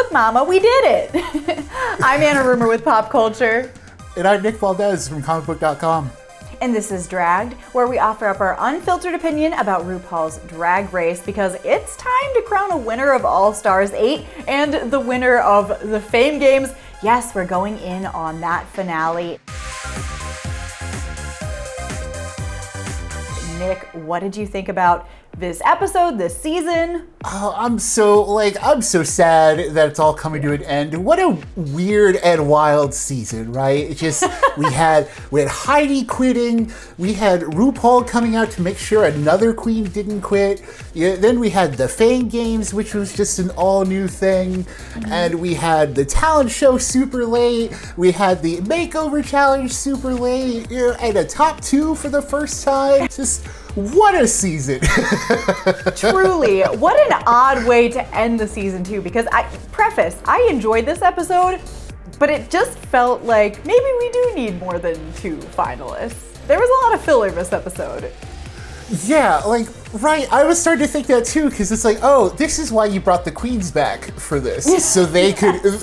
Look, Mama, we did it. I'm Anna Rumor with Pop Culture. And I'm Nick Valdez from comicbook.com. And this is Dragged, where we offer up our unfiltered opinion about RuPaul's Drag Race, because it's time to crown a winner of All Stars 8 and the winner of the Fame Games. Yes, we're going in on that finale. Nick, what did you think about this episode, this season? Oh, I'm so sad that it's all coming to an end. What a weird and wild season, right? It just we had Heidi quitting, we had RuPaul coming out to make sure another queen didn't quit. Yeah, then we had the Fame Games, which was just an all new thing, and we had the talent show super late. We had the makeover challenge super late, and a top 2 for the first time. Just what a season. Truly, what an odd way to end the season too, because I enjoyed this episode, but it just felt like maybe we do need more than 2 finalists. There was a lot of filler this episode. Yeah, right, I was starting to think that too, because it's like, oh, this is why you brought the queens back for this, so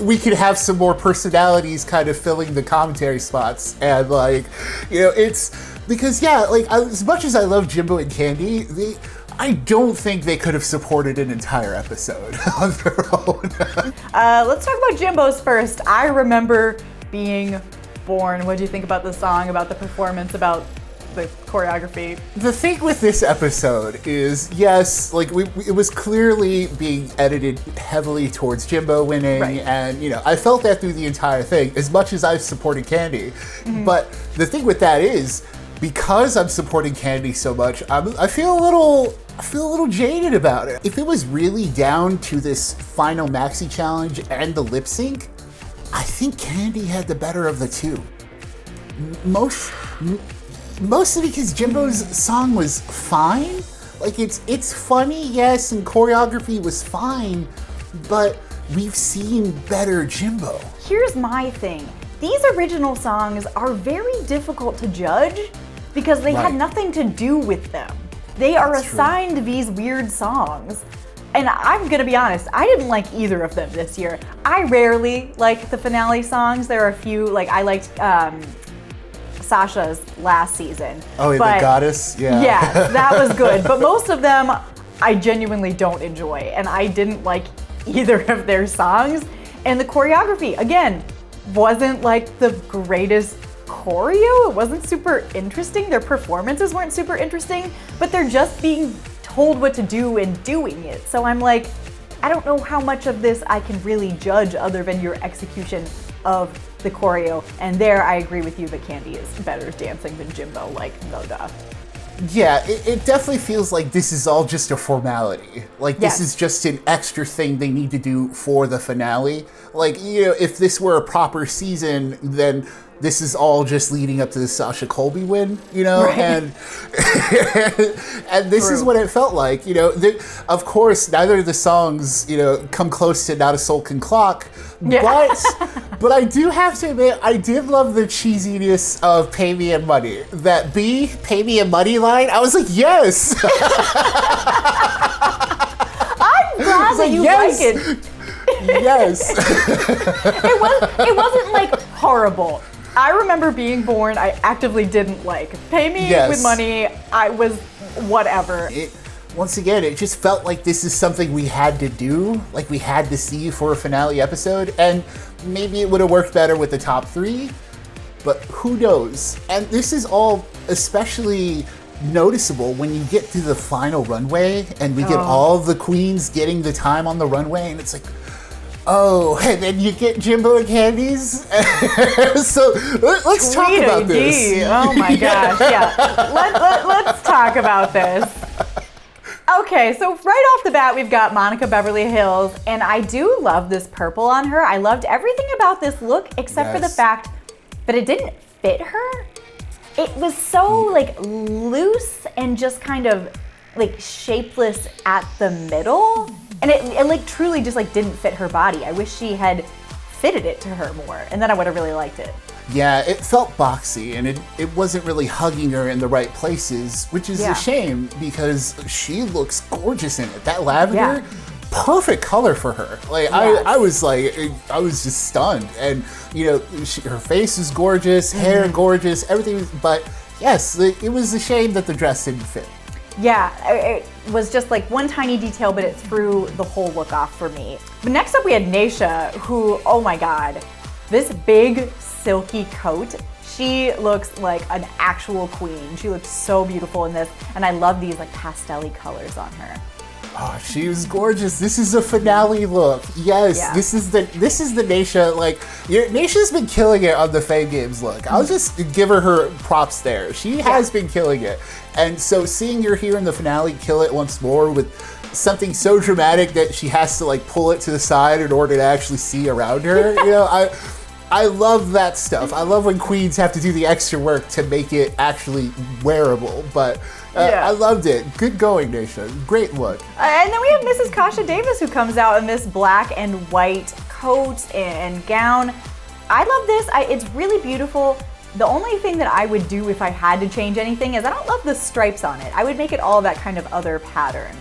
we could have some more personalities kind of filling the commentary spots, and it's because as much as I love Jimbo and Candy, I don't think they could have supported an entire episode on their own. Let's talk about Jimbo's first. I remember being born. What do you think about the song, about the performance, about the choreography? The thing with this episode is, yes, it was clearly being edited heavily towards Jimbo winning, right. And I felt that through the entire thing, as much as I've supported Candy. But the thing with that is, because I'm supporting Candy so much, I feel a little jaded about it. If it was really down to this final maxi challenge and the lip sync, I think Candy had the better of the two. Mostly because Jimbo's song was fine. It's funny, yes, and choreography was fine, but we've seen better Jimbo. Here's my thing. These original songs are very difficult to judge because they had nothing to do with them. They are assigned these weird songs. And I'm gonna be honest, I didn't like either of them this year. I rarely like the finale songs. There are a few, I liked Sasha's last season. Oh, the goddess? Yeah. Yeah, that was good. But most of them, I genuinely don't enjoy. And I didn't like either of their songs. And the choreography, again, wasn't the greatest choreo. It wasn't super interesting. Their performances weren't super interesting, but they're just being told what to do and doing it. So I'm I don't know how much of this I can really judge other than your execution of the choreo. And there I agree with you that Candy is better dancing than Jimbo, no duh. Yeah, it definitely feels like this is all just a formality. This is just an extra thing they need to do for the finale. If this were a proper season, then this is all just leading up to the Sasha Colby win, Right. and this is what it felt like, of course, neither of the songs, come close to Not a Soul Can Clock, but I do have to admit, I did love the cheesiness of Pay Me and Money. That Pay Me and Money line, I was like, yes! I'm glad that you like it. Yes. It wasn't horrible. I remember being born, I actively didn't like. Pay Me with Money, I was whatever. Once again, it just felt like this is something we had to do, we had to see for a finale episode, and maybe it would have worked better with the top 3, but who knows? And this is all especially noticeable when you get to the final runway, and we get all the queens getting the time on the runway, and it's oh, and then you get Jimbo and Candy's. So let's talk about this. Oh my gosh, yeah. Let's talk about this. Okay, so right off the bat, we've got Monica Beverly Hills, and I do love this purple on her. I loved everything about this look except for the fact that it didn't fit her. It was so loose and just kind of shapeless at the middle. And it truly just didn't fit her body. I wish she had fitted it to her more, and then I would have really liked it. Yeah, it felt boxy, and it wasn't really hugging her in the right places, which is a shame because she looks gorgeous in it. That lavender, perfect color for her. Like I was just stunned, and you know, her face is gorgeous, hair gorgeous, everything. But yes, it was a shame that the dress didn't fit. Yeah, it was just like one tiny detail, but it threw the whole look off for me. But next up we had 𝐏𝐶𝐻𝐃, who, oh my God, this big silky coat. She looks like an actual queen. She looks so beautiful in this, and I love these like pastel-y colors on her. Oh, she was gorgeous. This is a finale look. Yes, Yeah. this is the 𝐏𝐶𝐻. Like, 𝐏𝐶𝐻's been killing it on the Fame Games look. I'll just give her props there. She has been killing it. And so seeing her here in the finale kill it once more with something so dramatic that she has to like pull it to the side in order to actually see around her, you know, I love that stuff. I love when queens have to do the extra work to make it actually wearable, but I loved it. Good going, 𝐏𝐶𝐻. Great look. And then we have Mrs. 𝐏𝐶𝐃 Davis, who comes out in this black and white coat and gown. I love this. It's really beautiful. The only thing that I would do if I had to change anything is I don't love the stripes on it. I would make it all that kind of other pattern,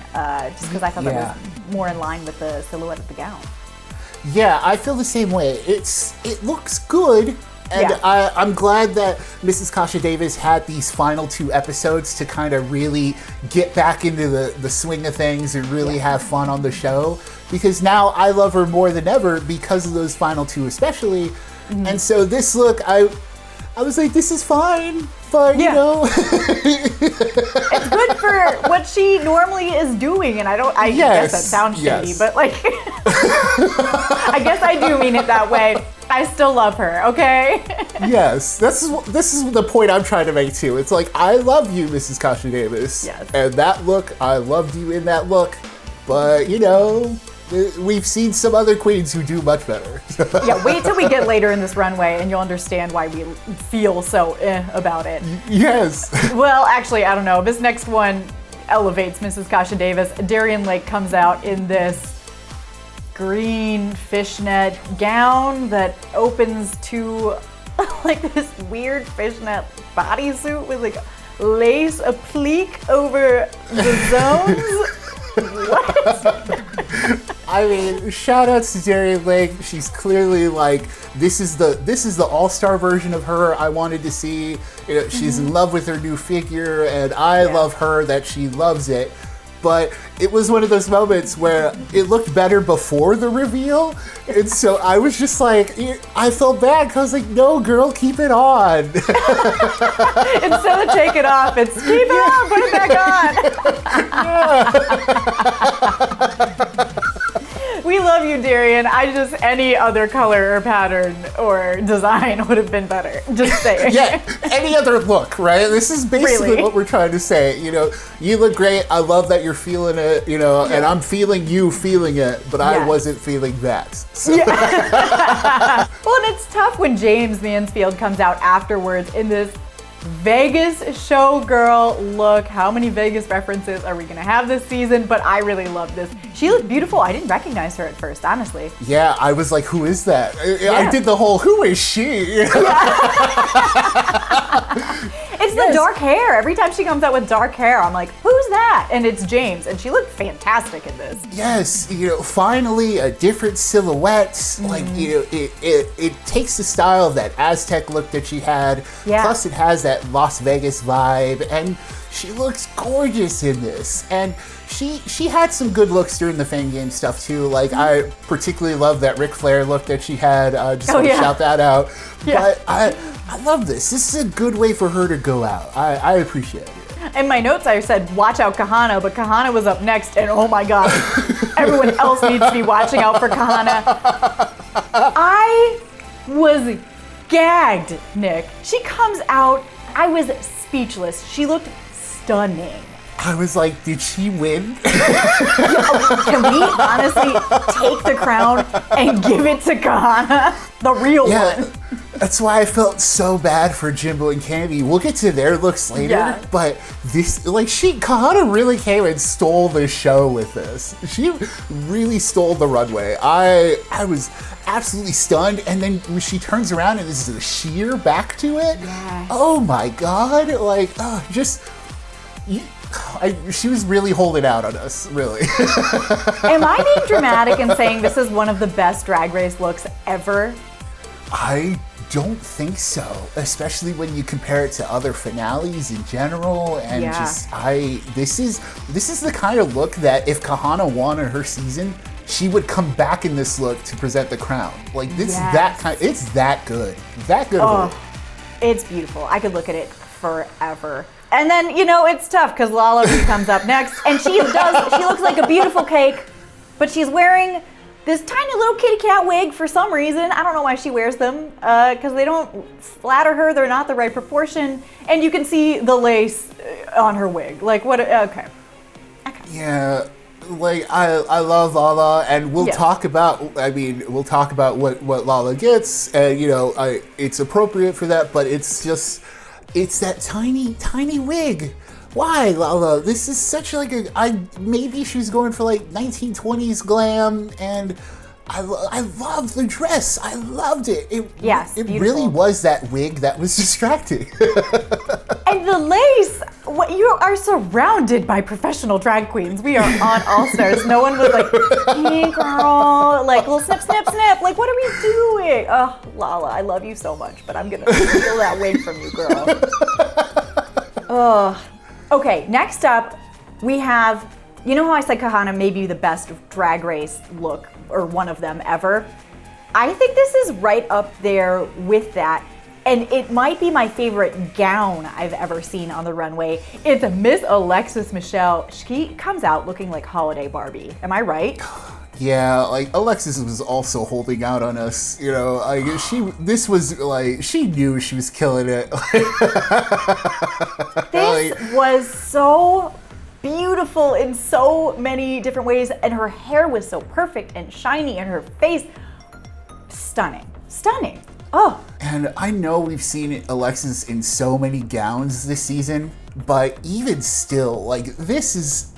just because I thought that was more in line with the silhouette of the gown. Yeah, I feel the same way. It looks good, and I'm glad that Mrs. 𝐏𝐶𝐃 Davis had these final 2 episodes to kind of really get back into the swing of things and really have fun on the show, because now I love her more than ever because of those final 2 especially. And so this look, I was like, this is fine, but you know. It's good for what she normally is doing, and I guess that sounds shitty, but like, I guess I do mean it that way. I still love her, okay? Yes, this is the point I'm trying to make too. It's like, I love you, Mrs. 𝐏𝐶𝐃 Davis. Yes. And that look, I loved you in that look, but you know, we've seen some other queens who do much better. Yeah, wait till we get later in this runway and you'll understand why we feel so about it. Yes. Well, actually, I don't know. This next one elevates Mrs. 𝐏𝐶𝐃 Davis. Darienne Lake comes out in this green fishnet gown that opens to like this weird fishnet bodysuit with like lace applique over the zones. What? I mean, shout outs to Darienne Lake. She's clearly like, this is the all-star version of her I wanted to see. You know, she's in love with her new figure, and I love her that she loves it. But it was one of those moments where it looked better before the reveal, and so I was just like, I felt bad because I was like, no, girl, keep it on. Instead of take it off, it's keep it on, put it back on. We love you, Darienne. Any other color or pattern or design would have been better. Just saying. Yeah, any other look, right? This is basically what we're trying to say. You know, you look great. I love that you're feeling it, you know, and I'm feeling you feeling it, but I wasn't feeling that. So. Yeah. Well, and it's tough when James Mansfield comes out afterwards in this Vegas showgirl look. How many Vegas references are we gonna have this season? But I really love this. She looked beautiful. I didn't recognize her at first, honestly. Yeah, I was like, who is that? I did the whole, who is she? It's the dark hair. Every time she comes out with dark hair, I'm like, who's that? And it's James, and she looked fantastic in this. Yes, you know, finally a different silhouette. Like, you know, it takes the style of that Aztec look that she had. Plus it has that Las Vegas vibe, and she looks gorgeous in this. And she had some good looks during the Fame Game stuff too. Like, I particularly love that Ric Flair look that she had. Just want to shout that out. But I love this. This is a good way for her to go out. I appreciate it. In my notes, I said, watch out Kahanna, but Kahanna was up next, and oh my God, everyone else needs to be watching out for Kahanna. I was gagged, Nick. She comes out, I was speechless. She looked stunning. I was like, did she win? Can we honestly take the crown and give it to Kahanna? The real one. That's why I felt so bad for Jimbo and Candy. We'll get to their looks later, but this, like, Kahanna really came and stole the show with this. She really stole the runway. I was absolutely stunned, and then when she turns around and there's a sheer back to it, oh my God, like, she was really holding out on us, really. Am I being dramatic in saying this is one of the best Drag Race looks ever? I don't think so, especially when you compare it to other finales in general. And this is the kind of look that if Kahanna won her season, she would come back in this look to present the crown. Like it's that good. That good of a look. It's beautiful. I could look at it forever. And then, it's tough because Lala comes up next and she looks like a beautiful cake, but she's wearing this tiny little kitty cat wig for some reason. I don't know why she wears them, because they don't flatter her. They're not the right proportion. And you can see the lace on her wig. Like, what? Okay. Yeah, like, I love Lala, and we'll talk about, what Lala gets, and, it's appropriate for that, but it's that tiny, tiny wig. Why, Lala? This is such maybe she was going for 1920s glam, and I love the dress. I loved it. It really was that wig that was distracting. And the lace, you are surrounded by professional drag queens. We are on All Stars. No one was like, hey girl, little snip, snip, snip. Like, what are we doing? Oh, Lala, I love you so much, but I'm gonna steal that wig from you, girl. Ugh. Okay, next up, we have, how I said Kahanna may be the best Drag Race look, or one of them ever? I think this is right up there with that, and it might be my favorite gown I've ever seen on the runway. It's a Miss Alexis Michelle. She comes out looking like Holiday Barbie. Am I right? Yeah, Alexis was also holding out on us, she knew she was killing it. This was so beautiful in so many different ways, and her hair was so perfect and shiny, and her face, stunning. Oh. And I know we've seen Alexis in so many gowns this season, but even still, this is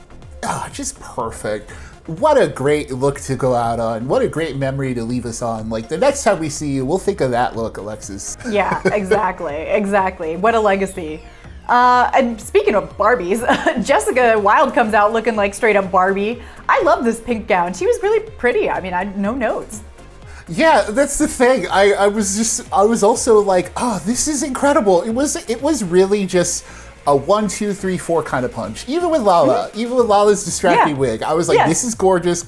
just perfect. What a great look to go out on. What a great memory to leave us on. The next time we see you, we'll think of that look, Alexis. Yeah, exactly. What a legacy. And speaking of Barbies, Jessica Wilde comes out looking like straight up Barbie. I love this pink gown. She was really pretty. I mean, no notes. Yeah, that's the thing. I was also like, oh, this is incredible. It was really just a 1, 2, 3, 4 kind of punch. Even with Lala, even with Lala's distracting wig, I was like, this is gorgeous.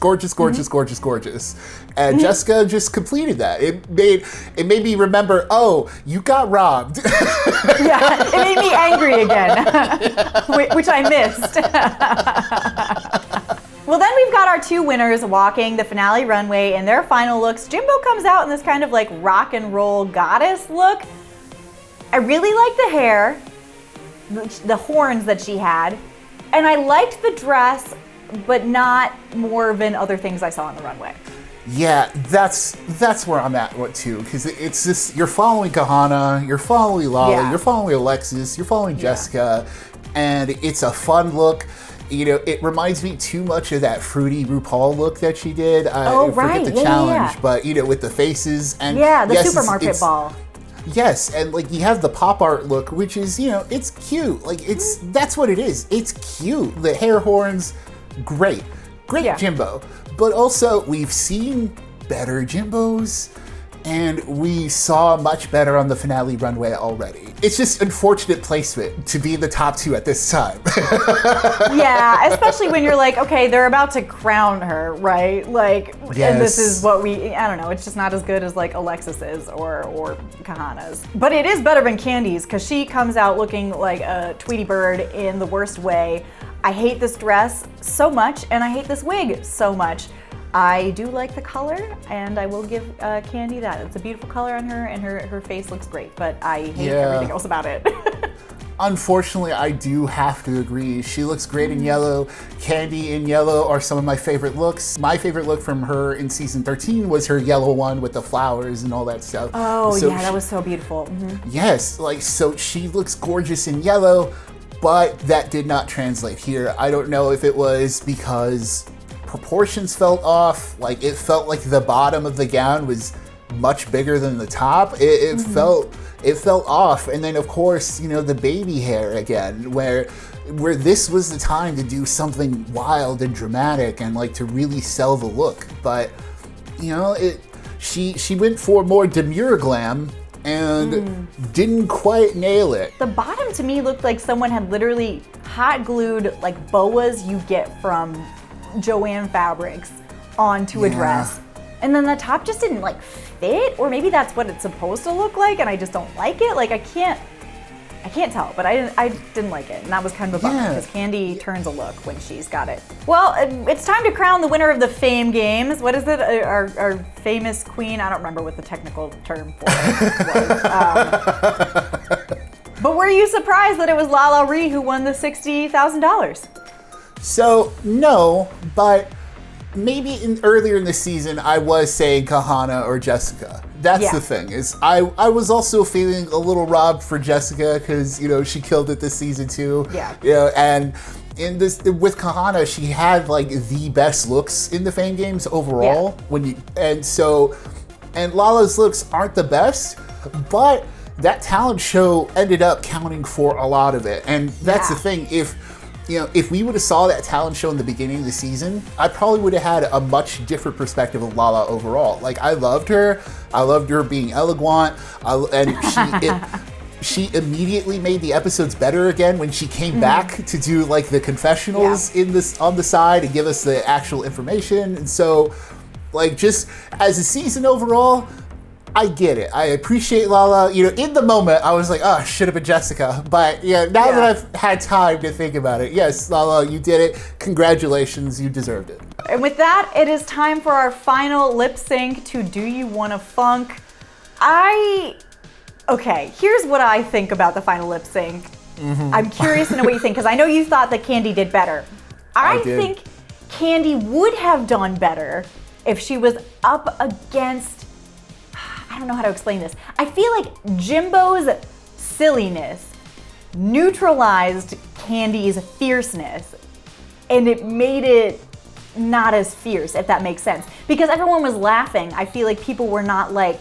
And Jessica just completed that. It made me remember, oh, you got robbed. Yeah, it made me angry again, which I missed. Well, then we've got our two winners walking the finale runway in their final looks. Jimbo comes out in this kind of rock and roll goddess look. I really like the hair, the horns that she had, and I liked the dress, but not more than other things I saw on the runway. Yeah, that's where I'm at too, because it's just, you're following Kahanna, you're following Lala, you're following Alexis, you're following Jessica, and it's a fun look. It reminds me too much of that fruity RuPaul look that she did. Forget the challenge, but with the faces and the supermarket ball. Yes, and you have the pop art look, which is, it's cute. That's what it is. It's cute. The hair horns, great Jimbo. But also, we've seen better Jimbos, and we saw much better on the finale runway already. It's just unfortunate placement to be in the top 2 at this time. Yeah, especially when you're okay, they're about to crown her, right? And this is what I don't know, it's just not as good as Alexis's or Kahanna's. But it is better than Candy's, because she comes out looking like a Tweety Bird in the worst way. I hate this dress so much, and I hate this wig so much. I do like the color, and I will give Candy that. It's a beautiful color on her, and her face looks great, but I hate everything else about it. Unfortunately, I do have to agree. She looks great in yellow. Candy in yellow are some of my favorite looks. My favorite look from her in season 13 was her yellow one with the flowers and all that stuff. Oh, that was so beautiful. Mm-hmm. Yes, so she looks gorgeous in yellow, but that did not translate here. I don't know if it was because proportions felt off. It felt like the bottom of the gown was much bigger than the top. It felt off. And then of course, the baby hair again, where where this was the time to do something wild and dramatic and like to really sell the look. But you know, she went for more demure glam and didn't quite nail it. The bottom to me looked like someone had literally hot glued like boas you get from Joanne Fabrics onto a dress. And then the top just didn't like fit, or maybe that's what it's supposed to look like and I just don't like it. Like I can't tell, but I didn't like it, and that was kind of a bummer because Kandy turns a look when she's got it. Well, it's time to crown the winner of the Fame Games. What is it? Our famous queen? I don't remember what the technical term for it was. But were you surprised that it was LaLa Ri who won the $60,000? So no, but maybe earlier in the season I was saying Kahanna or Jessica. That's the thing, is I was also feeling a little robbed for Jessica because, you know, she killed it this season too. Yeah. You know, and in this with Kahanna, she had like the best looks in the Fame Games overall. And Lala's looks aren't the best, but that talent show ended up counting for a lot of it. And that's the thing, if we would have saw that talent show in the beginning of the season, I probably would have had a much different perspective of Lala overall. Like, I loved her. I loved her being elegant. She immediately made the episodes better again when she came back to do like the confessionals on the side and give us the actual information. And so, like, just as a season overall, I get it. I appreciate Lala. You know, in the moment, I was like, oh, should have been Jessica. But now that I've had time to think about it, yes, Lala, you did it. Congratulations, you deserved it. And with that, it is time for our final lip sync to Do You Wanna Funk? Okay, here's what I think about the final lip sync. I'm curious to know what you think, because I know you thought that Kandy did better. I think Kandy would have done better if she was up against, I don't know how to explain this. I feel like Jimbo's silliness neutralized Kandy's fierceness, and it made it not as fierce, if that makes sense. Because everyone was laughing, I feel like people were not like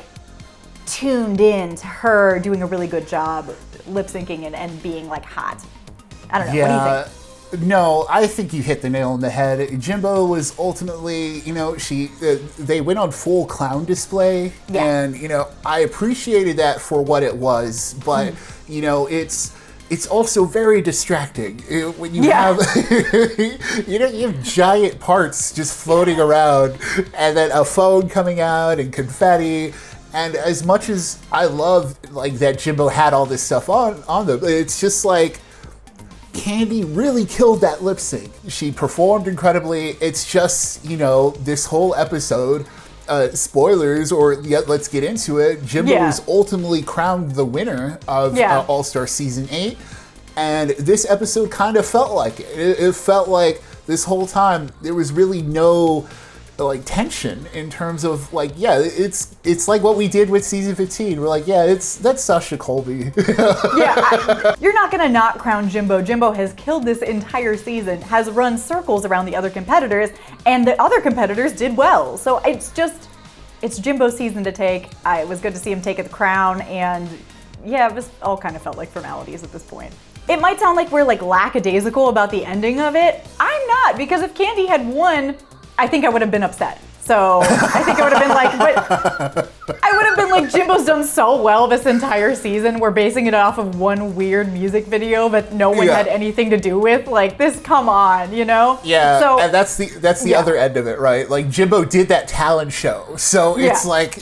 tuned in to her doing a really good job lip syncing and being like hot. I don't know, what do you think? No, I think you hit the nail on the head. Jimbo was ultimately, you know, they went on full clown display, and you know, I appreciated that for what it was, but you know, it's also very distracting when you have you have giant parts just floating around, and then a phone coming out and confetti. And as much as I love like that Jimbo had all this stuff on them, it's just like Kandy really killed that lip sync. She performed incredibly. It's just, you know, this whole episode, spoilers, or let's get into it. Jimbo was ultimately crowned the winner of All-Star Season 8. And this episode kind of felt like it. It felt like this whole time there was really no like tension in terms of like, it's like what we did with season 15. We're like, that's Sasha Colby. You're not gonna not crown Jimbo. Jimbo has killed this entire season, has run circles around the other competitors, and the other competitors did well. So it's Jimbo's season to take. It was good to see him take the crown, and it was all kind of felt like formalities at this point. It might sound like we're like lackadaisical about the ending of it. I'm not, because if Kandy had won, I think I would have been upset. So I think I would have been like, I would have been like, Jimbo's done so well this entire season. We're basing it off of one weird music video that no one had anything to do with. Like, this, come on, you know? Yeah, so, and that's the other end of it, right? Like, Jimbo did that talent show. So it's like,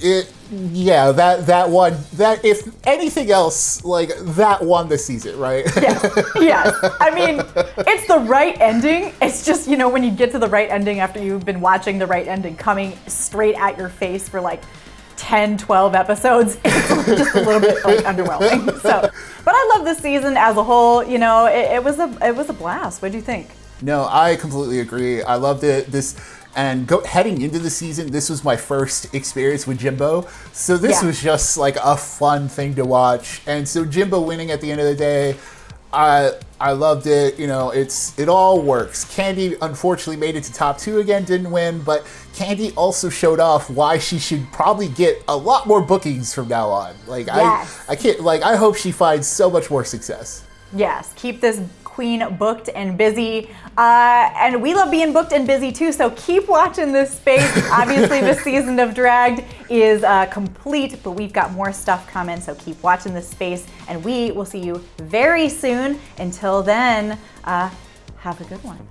that one, if anything else, like, that won the season, right? Yes. I mean, it's the right ending. It's just, you know, when you get to the right ending after you've been watching the right ending coming straight at your face for like 10, 12 episodes, it's just a little bit like underwhelming. So, but I love this season as a whole. You know, it was a blast. What do you think? No, I completely agree. I loved it. Heading into the season, this was my first experience with Jimbo. So this was just like a fun thing to watch. And so Jimbo winning at the end of the day, I loved it. You know, it all works. Kandy unfortunately made it to top 2 again, didn't win, but Kandy also showed off why she should probably get a lot more bookings from now on. Like I hope she finds so much more success. Yes, keep this Queen booked and busy. And we love being booked and busy too, so keep watching this space. Obviously, this season of Dragged is complete, but we've got more stuff coming, so keep watching this space, and we will see you very soon. Until then, have a good one.